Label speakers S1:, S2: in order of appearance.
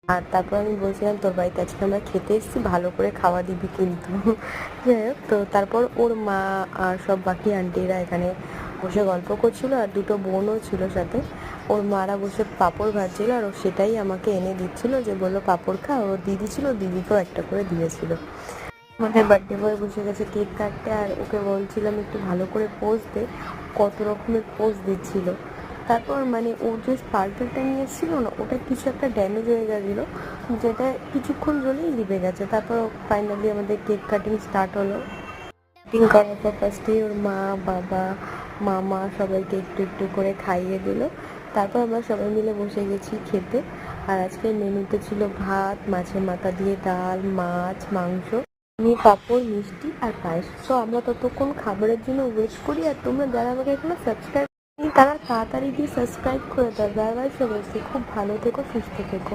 S1: আর তারপর আমি বলছিলাম তোর বাড়িতে আজকে আমরা খেতে এসেছি, ভালো করে খাওয়া দিবি কিন্তু। যাই হোক, তো তারপর ওর মা আর সব বাকি আন্টিরা এখানে বসে গল্প করছিল, আর দুটো বোনও ছিল সাথে। ওর মারা বসে পাঁপড় ভাজছিল, আর ও সেটাই আমাকে এনে দিচ্ছিল, যে বললো পাঁপড় খা। ওর দিদি ছিল, দিদিকেও একটা করে দিয়েছিল। আমাদের বার্থডে বয় বসে গেছে কেক কাটতে, আর ওকে বলছিলাম একটু ভালো করে পোজ দে, কত রকমের পোজ দিচ্ছিল। তারপর মানে ও যে স্পার্কেলটা নিয়ে এসেছিলো না, ওটা কিছু একটা ড্যামেজ হয়ে গেছিলো, যেটা কিছুক্ষণ জলেই লিভে গেছে। তারপর ফাইনালি আমাদের কেক কাটিং স্টার্ট হলো। কাটিং করার পর ফার্স্টেই ওর মা, বাবা, মামা সবাইকে একটু একটু করে খাইয়ে দিল। তারপর আমরা সবাই মিলে বসে গেছি খেতে। আর আজকের মেনুতে ছিল ভাত, মাছের মাথা দিয়ে ডাল, মাছ, মাংস, পাঁপড়, মিষ্টি আর পায়েস। তো আমরা ততক্ষণ খাবারের জন্য ওয়েট করি। আর তোমরা যারা আমাকে এখনো সাবস্ক্রাইব তারা তাড়াতাড়ি দিয়ে সাবস্ক্রাইব করে দাও। বাই বাই সবাইকে, খুব ভালো থেকো, সুস্থ থেকো।